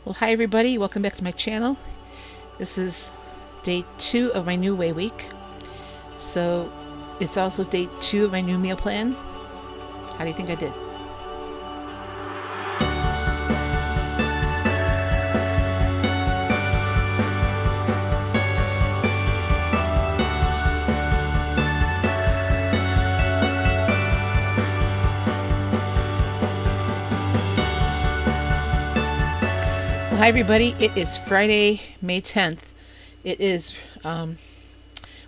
Well, hi everybody, welcome back to my channel. This is day 2 of my new weigh week. So it's also day 2 of my new meal plan. How do you think I did? Well, hi everybody, it is Friday, May 10th. It is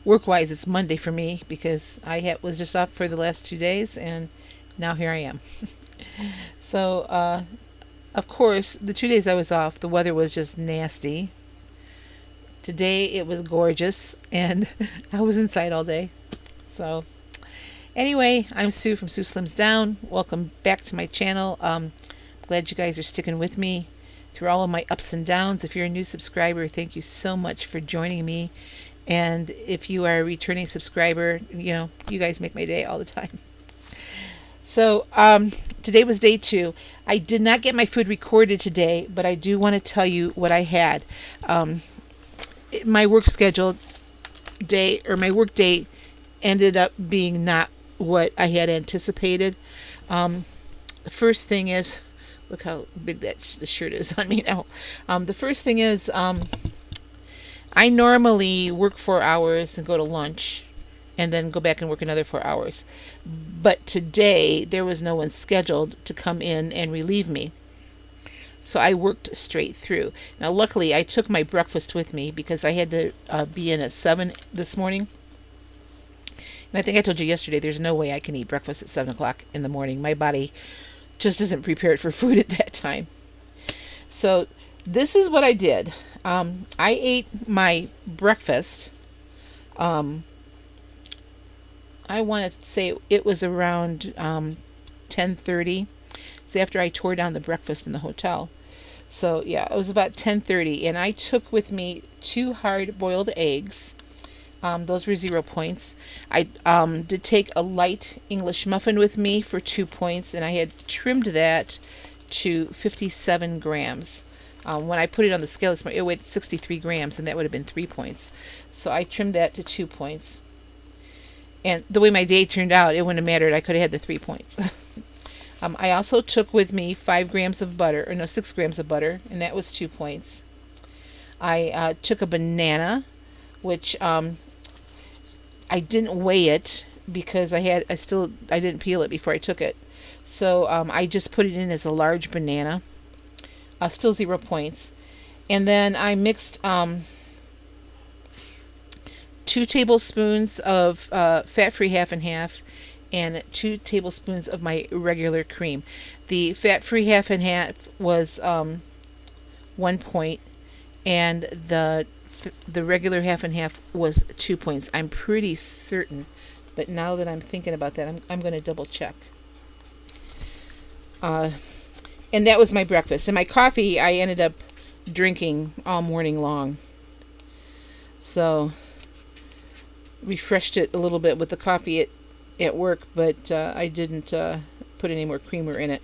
work-wise, it's Monday for me because I was just off for the last 2 days and now here I am. So, of course, the 2 days I was off, the weather was just nasty. Today it was gorgeous and I was inside all day. So, anyway, I'm Sue from sueslimsdown. Welcome back to my channel. Glad you guys are sticking with me through all of my ups and downs. If you're a new subscriber, thank you so much for joining me. And if you are a returning subscriber, you guys make my day all the time. So today was day 2. I did not get my food recorded today, but I do want to tell you what I had. My work schedule day, or my work day, ended up being not what I had anticipated. The first thing is, look how big the shirt is on me now. The first thing is, I normally work 4 hours and go to lunch and then go back and work another 4 hours. But today there was no one scheduled to come in and relieve me. So I worked straight through. Now luckily I took my breakfast with me because I had to be in at 7 this morning. And I think I told you yesterday there's no way I can eat breakfast at 7 o'clock in the morning. My body just isn't prepared for food at that time. So this is what I did. I ate my breakfast. I want to say it was around 10:30. It's after I tore down the breakfast in the hotel. So yeah, it was about 10:30, and I took with me 2 hard-boiled eggs. Those were 0 points. I did take a light English muffin with me for 2 points, and I had trimmed that to 57 grams. When I put it on the scale this morning, it weighed 63 grams, and that would have been 3 points. So I trimmed that to 2 points. And the way my day turned out, it wouldn't have mattered. I could have had the 3 points. I also took with me 5 grams of butter, or no, 6 grams of butter, and that was 2 points. I took a banana, which I didn't weigh it because I didn't peel it before I took it. So I just put it in as a large banana. Still 0 points. And then I mixed 2 tablespoons of fat-free half and half and 2 tablespoons of my regular cream. The fat-free half and half was 1 point, and the regular half and half was 2 points. I'm pretty certain, but now that I'm thinking about that, I'm going to double check. And that was my breakfast. And my coffee, I ended up drinking all morning long. So, refreshed it a little bit with the coffee at work, but I didn't put any more creamer in it.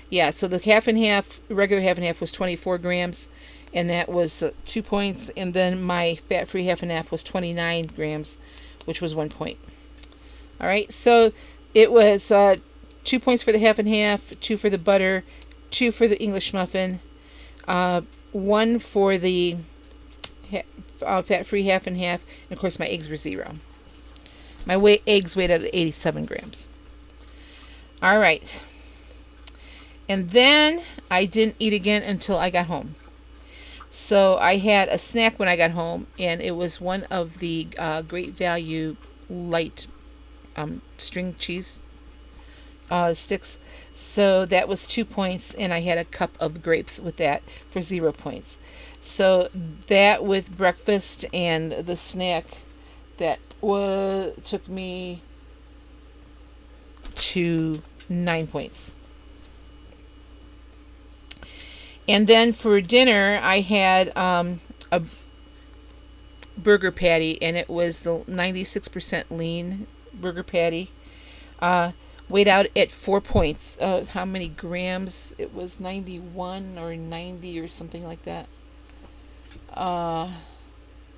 Yeah, so the half and half, regular half and half was 24 grams, and that was 2 points. And then my fat-free half and half was 29 grams, which was 1 point. All right, so it was 2 points for the half and half, 2 for the butter, 2 for the English muffin, 1 for the fat-free half and half, and of course my eggs were 0. My eggs weighed at 87 grams. All right. And then I didn't eat again until I got home. So I had a snack when I got home, and it was one of the Great Value light string cheese sticks. So that was 2 points, and I had a cup of grapes with that for 0 points. So that with breakfast and the snack, that took me to 9 points. And then for dinner, I had a burger patty, and it was the 96% lean burger patty weighed out at 4 points. How many grams? It was 91 or 90 or something like that. Uh,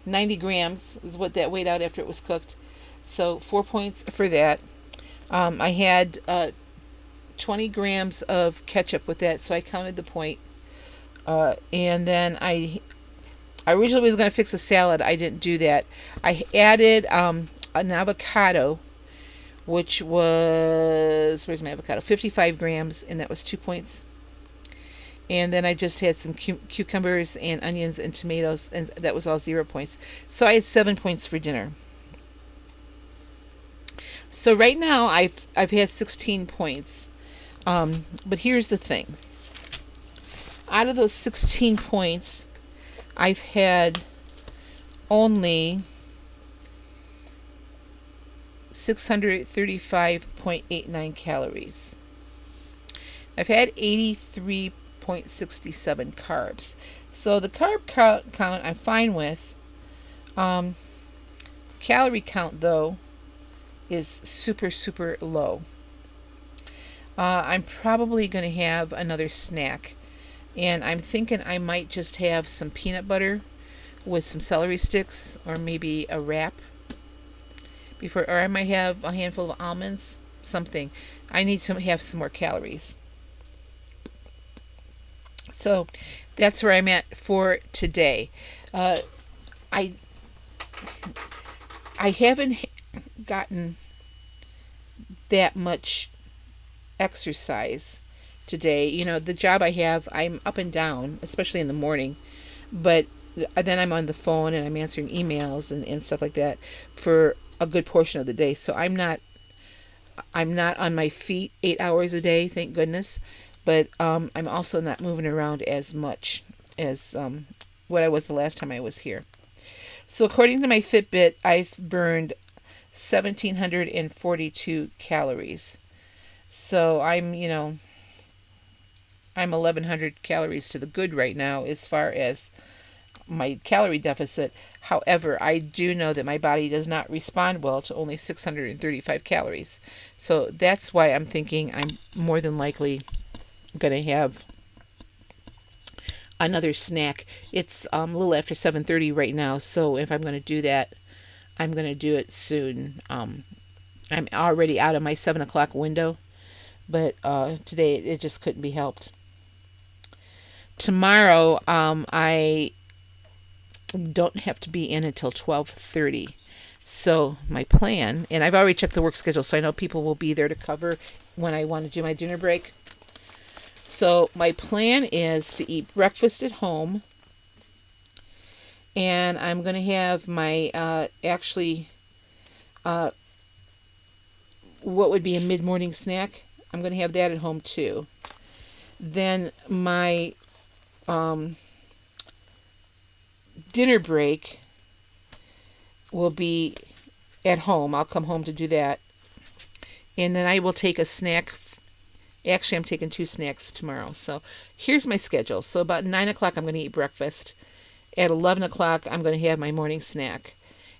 90 grams is what that weighed out after it was cooked. So 4 points for that. I had 20 grams of ketchup with that, so I counted the point. And then I originally was going to fix a salad. I didn't do that. I added an avocado, which was, where's my avocado? 55 grams, and that was 2 points. And then I just had some cucumbers and onions and tomatoes, and that was all 0 points. So I had 7 points for dinner. So right now I've had 16 points. But here's the thing. Out of those 16 points, I've had only 635.89 calories. I've had 83.67 carbs. So the carb count I'm fine with. Calorie count, though, is super, super low. I'm probably going to have another snack. And I'm thinking I might just have some peanut butter with some celery sticks, or maybe a wrap before, or I might have a handful of almonds, something. I need to have some more calories. So that's where I'm at for today. I I haven't gotten that much exercise today. The job I have, I'm up and down, especially in the morning, but then I'm on the phone and I'm answering emails and stuff like that for a good portion of the day. So I'm not on my feet 8 hours a day, thank goodness. But I'm also not moving around as much as what I was the last time I was here. So according to my Fitbit, I've burned 1,742 calories. So I'm 1,100 calories to the good right now as far as my calorie deficit. However, I do know that my body does not respond well to only 635 calories. So that's why I'm thinking I'm more than likely going to have another snack. It's a little after 7:30 right now, so if I'm going to do that, I'm going to do it soon. I'm already out of my 7 o'clock window, but today it just couldn't be helped. Tomorrow, I don't have to be in until 12:30. So my plan, and I've already checked the work schedule, so I know people will be there to cover when I want to do my dinner break. So my plan is to eat breakfast at home, and I'm going to have my what would be a mid-morning snack. I'm going to have that at home too. Then my dinner break will be at home. I'll come home to do that. And then I will take a snack. Actually, I'm taking 2 snacks tomorrow. So here's my schedule. So about 9 o'clock, I'm going to eat breakfast. At 11 o'clock, I'm going to have my morning snack.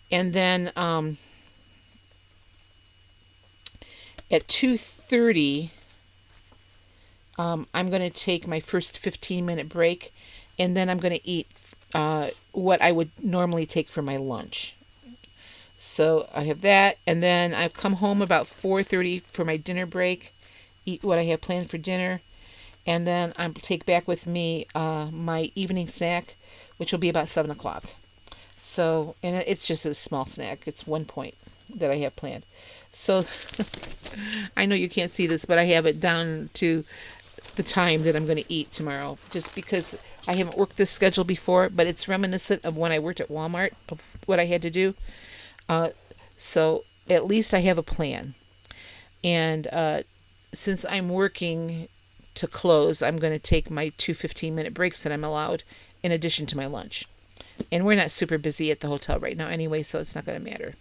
And then at 2:30, I'm going to take my first 15-minute break. And then I'm going to eat what I would normally take for my lunch. So I have that. And then I come home about 4:30 for my dinner break. Eat what I have planned for dinner, and then I'll take back with me my evening snack, which will be about 7 o'clock. So, and it's just a small snack. It's 1 point that I have planned. So I know you can't see this, but I have it down to the time that I'm going to eat tomorrow, just because I haven't worked this schedule before, but it's reminiscent of when I worked at Walmart, of what I had to do. So at least I have a plan. And since I'm working to close, I'm going to take my 2 15-minute breaks that I'm allowed in addition to my lunch. And we're not super busy at the hotel right now anyway, so it's not going to matter.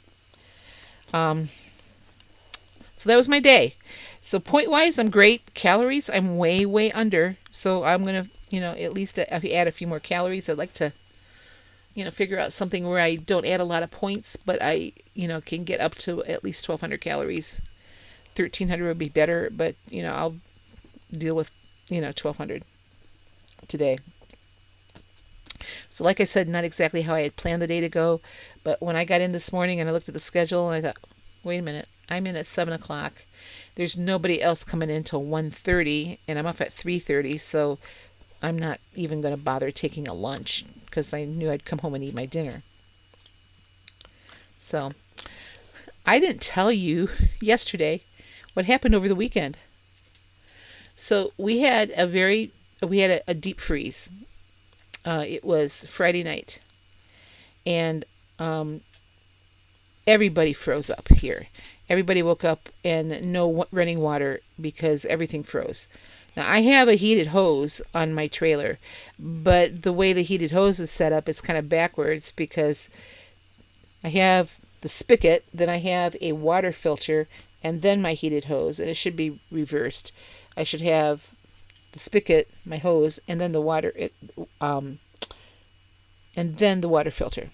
So that was my day. So point-wise, I'm great. Calories, I'm way, way under. So I'm going to, at least add a few more calories. I'd like to, figure out something where I don't add a lot of points, but I, can get up to at least 1,200 calories $1,300 would be better, but I'll deal with 1,200 today. So like I said, not exactly how I had planned the day to go, but when I got in this morning and I looked at the schedule and I thought, wait a minute, I'm in at 7 o'clock. There's nobody else coming in until 1:30, and I'm off at 3:30, so I'm not even going to bother taking a lunch because I knew I'd come home and eat my dinner. So I didn't tell you yesterday what happened over the weekend. So we had a deep freeze. It was Friday night, and everybody froze up here. Everybody woke up and no running water because everything froze. Now, I have a heated hose on my trailer, but the way the heated hose is set up is kind of backwards because I have the spigot, then I have a water filter, and then my heated hose, and it should be reversed. I should have the spigot, my hose, and then the water, and then the water filter.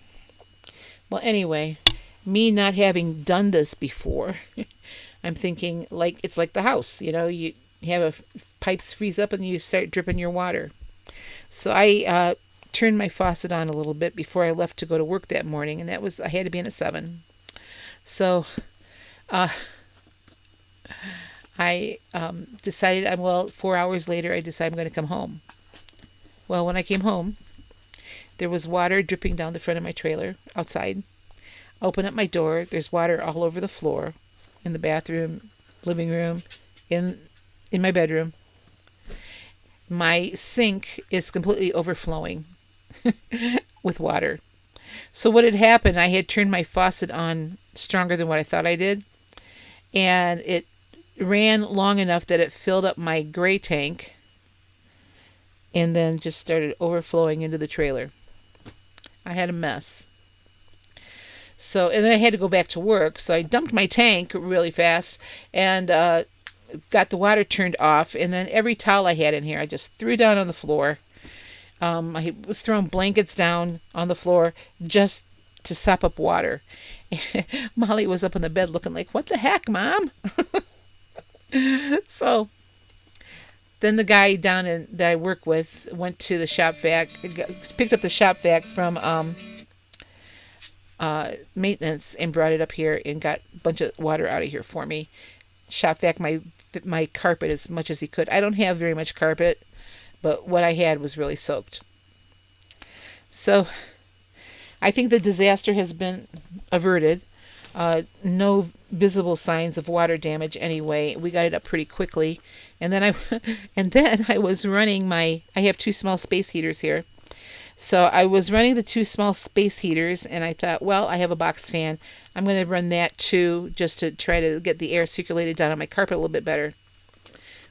Well, anyway, me not having done this before, I'm thinking it's like the house, you have pipes freeze up and you start dripping your water. So I turned my faucet on a little bit before I left to go to work that morning, and I had to be in at 7. So I decided, 4 hours later, I decided I'm going to come home. Well, when I came home, there was water dripping down the front of my trailer outside. Open up my door, there's water all over the floor, in the bathroom, living room, in my bedroom. My sink is completely overflowing with water. So what had happened, I had turned my faucet on stronger than what I thought I did, and it ran long enough that it filled up my gray tank and then just started overflowing into the trailer. I had a mess. So, and then I had to go back to work, so I dumped my tank really fast and got the water turned off, and then every towel I had in here I just threw down on the floor. I was throwing blankets down on the floor just to sop up water. Molly was up on the bed looking like, what the heck, Mom? So then the guy that I work with went to the shop vac, picked up the shop vac from maintenance and brought it up here and got a bunch of water out of here for me. Shop vac my carpet as much as he could. I don't have very much carpet, but what I had was really soaked. So I think the disaster has been averted. No visible signs of water damage anyway. We got it up pretty quickly. And then I was running I have 2 small space heaters here. So I was running the 2 small space heaters, and I thought, well, I have a box fan. I'm going to run that too, just to try to get the air circulated down on my carpet a little bit better.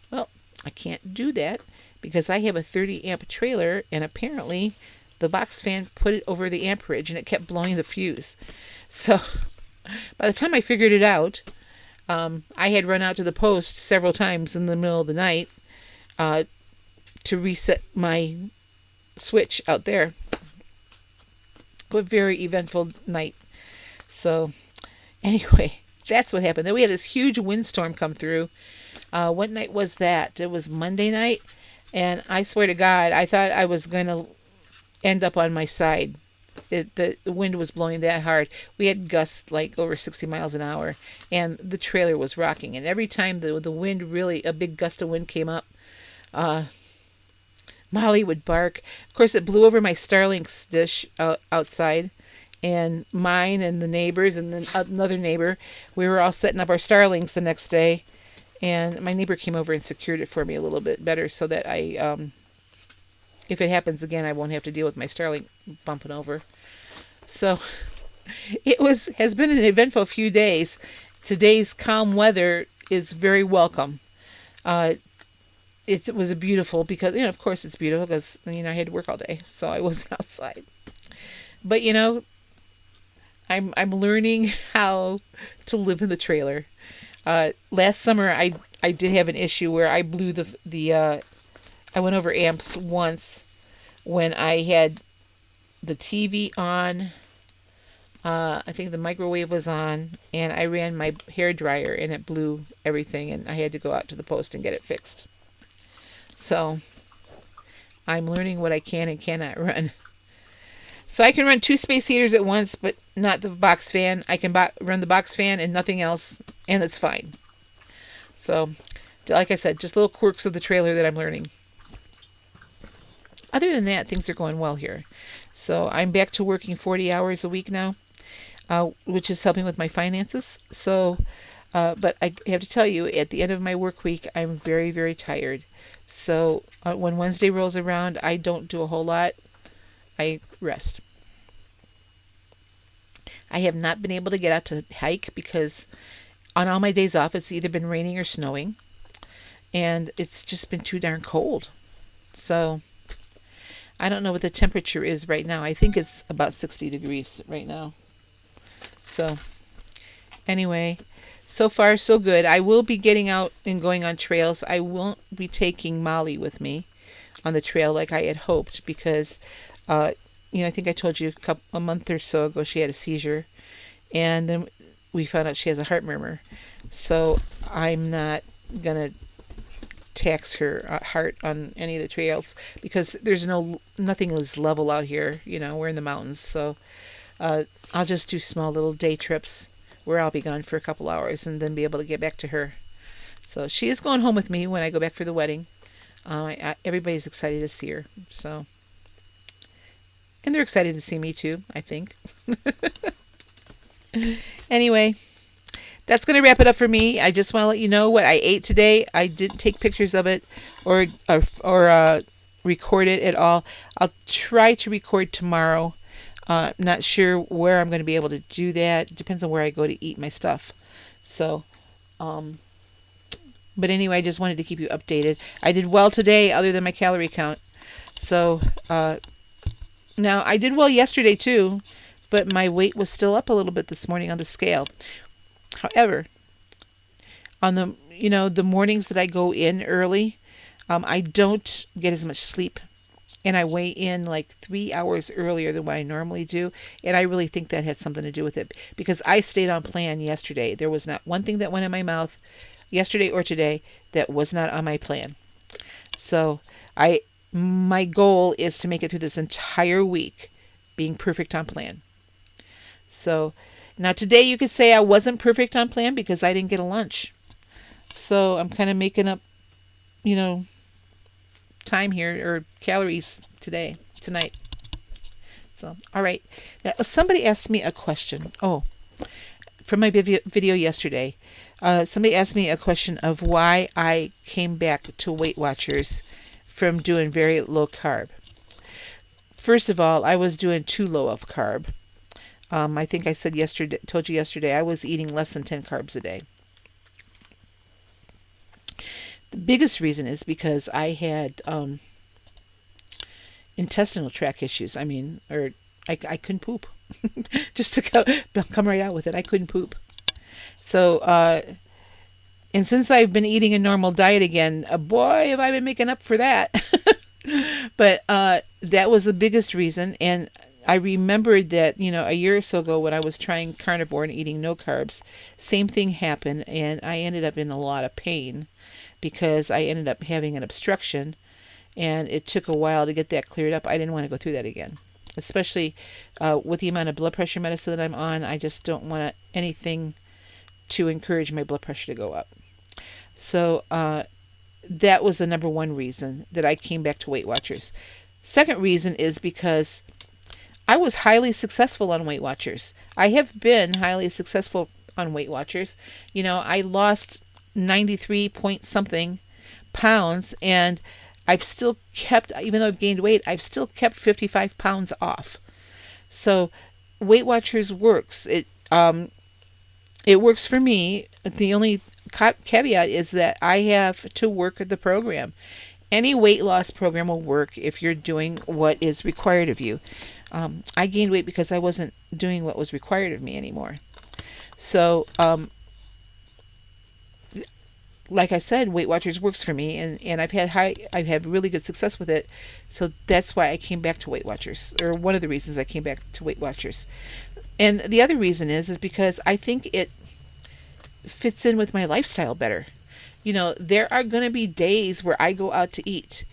Well, I can't do that because I have a 30 amp trailer, and apparently the box fan put it over the amperage, and it kept blowing the fuse. So by the time I figured it out, I had run out to the post several times in the middle of the night to reset my switch out there. A very eventful night. So anyway, that's what happened. Then we had this huge windstorm come through. What night was that? It was Monday night, and I swear to God, I thought I was going to end up on my side. The wind was blowing that hard. We had gusts like over 60 miles an hour, and the trailer was rocking. And every time the wind a big gust of wind came up, Molly would bark. Of course, it blew over my Starlink's dish outside, and mine and the neighbors and then another neighbor. We were all setting up our Starlinks the next day, and my neighbor came over and secured it for me a little bit better so that if it happens again, I won't have to deal with my Starlink bumping over. So has been an eventful few days. Today's calm weather is very welcome. It was beautiful because, of course it's beautiful because, I had to work all day, so I wasn't outside. But, I'm learning how to live in the trailer. Last summer, I did have an issue where I blew I went over amps once when I had the TV on. I think the microwave was on, and I ran my hair dryer and it blew everything, and I had to go out to the post and get it fixed. So I'm learning what I can and cannot run. So I can run two space heaters at once, but not the box fan. I can run the box fan and nothing else, and it's fine. So, like I said, just little quirks of the trailer that I'm learning. Other than that, things are going well here. So I'm back to working 40 hours a week now, which is helping with my finances. So, but I have to tell you, at the end of my work week, I'm very, very tired. So when Wednesday rolls around, I don't do a whole lot. I rest. I have not been able to get out to hike because on all my days off, it's either been raining or snowing. And it's just been too darn cold. So I don't know what the temperature is right now. I think it's about 60 degrees right now. So anyway, so far so good. I will be getting out and going on trails. I won't be taking Molly with me on the trail like I had hoped because, I think I told you a month or so ago she had a seizure, and then we found out she has a heart murmur. So I'm not gonna tax her heart on any of the trails because there's nothing is level out here. We're in the mountains, so I'll just do small little day trips where I'll be gone for a couple hours and then be able to get back to her. So she is going home with me when I go back for the wedding. Everybody's excited to see her, so, and they're excited to see me too, I think. Anyway, that's going to wrap it up for me. I just want to let you know what I ate today. I didn't take pictures of it or record it at all. I'll try to record tomorrow. Not sure where I'm going to be able to do that. Depends on where I go to eat my stuff. So, but anyway, I just wanted to keep you updated. I did well today other than my calorie count. So, now I did well yesterday too, but my weight was still up a little bit this morning on the scale. However, on the mornings that I go in early, I don't get as much sleep, and I weigh in like 3 hours earlier than what I normally do, and I really think that had something to do with it because I stayed on plan yesterday. There was not one thing that went in my mouth yesterday or today that was not on my plan. So my goal is to make it through this entire week being perfect on plan. So now today you could say I wasn't perfect on plan because I didn't get a lunch. So I'm kind of making up, time here or calories tonight. So, all right. Now, somebody asked me a question. Oh, from my video yesterday. Somebody asked me a question of why I came back to Weight Watchers from doing very low carb. First of all, I was doing too low of carb. I think I told you yesterday, I was eating less than 10 carbs a day. The biggest reason is because I had intestinal tract issues. I couldn't poop. Just to come right out with it, I couldn't poop. So, and since I've been eating a normal diet again, boy, have I been making up for that. But that was the biggest reason. And I remembered that, a year or so ago when I was trying carnivore and eating no carbs, same thing happened. And I ended up in a lot of pain because I ended up having an obstruction. And it took a while to get that cleared up. I didn't want to go through that again. Especially with the amount of blood pressure medicine that I'm on, I just don't want anything to encourage my blood pressure to go up. So that was the number one reason that I came back to Weight Watchers. Second reason is because I was highly successful on Weight Watchers. I have been highly successful on Weight Watchers. I lost 93 point something pounds, and I've still kept, even though I've gained weight, I've still kept 55 pounds off. So Weight Watchers works. It works for me. The only caveat is that I have to work the program. Any weight loss program will work if you're doing what is required of you. I gained weight because I wasn't doing what was required of me anymore. So like I said, Weight Watchers works for me, and I've had really good success with it. So that's why I came back to Weight Watchers, or one of the reasons I came back to Weight Watchers. And the other reason is because I think it fits in with my lifestyle better. There are going to be days where I go out to eat,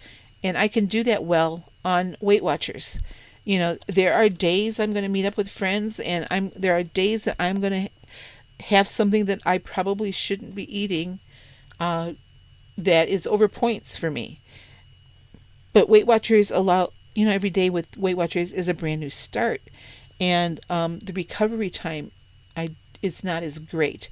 and I can do that well on Weight Watchers. There are days I'm going to meet up with friends, and there are days that I'm going to have something that I probably shouldn't be eating, that is over points for me. But Weight Watchers allow, every day with Weight Watchers is a brand new start, and the recovery time is not as great.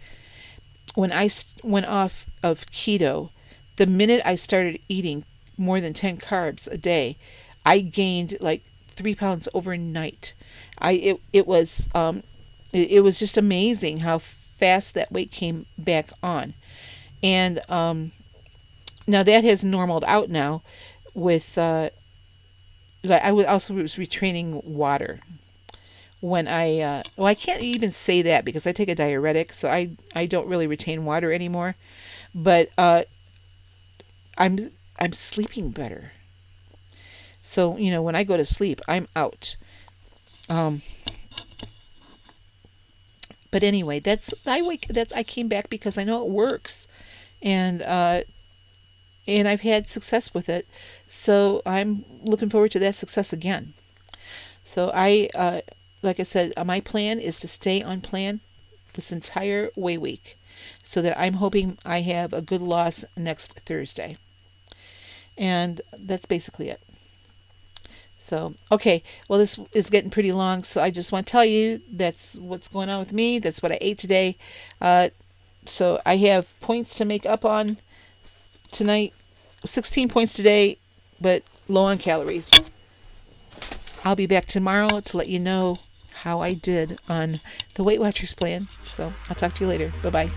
When I went off of keto, the minute I started eating more than 10 carbs a day, I gained like 3 pounds overnight. It was just amazing how fast that weight came back on. And now that has normaled out now with I also was retraining water when I can't even say that because I take a diuretic, so I don't really retain water anymore. But I'm I'm sleeping better. So when I go to sleep, I'm out. Um, but anyway, I came back because I know it works, and I've had success with it. So I'm looking forward to that success again. So like I said, my plan is to stay on plan this entire week, so that I'm hoping I have a good loss next Thursday. And that's basically it. So, okay, well, this is getting pretty long, so I just want to tell you that's what's going on with me. That's what I ate today. So I have points to make up on tonight, 16 points today, but low on calories. I'll be back tomorrow to let you know how I did on the Weight Watchers plan. So I'll talk to you later. Bye-bye.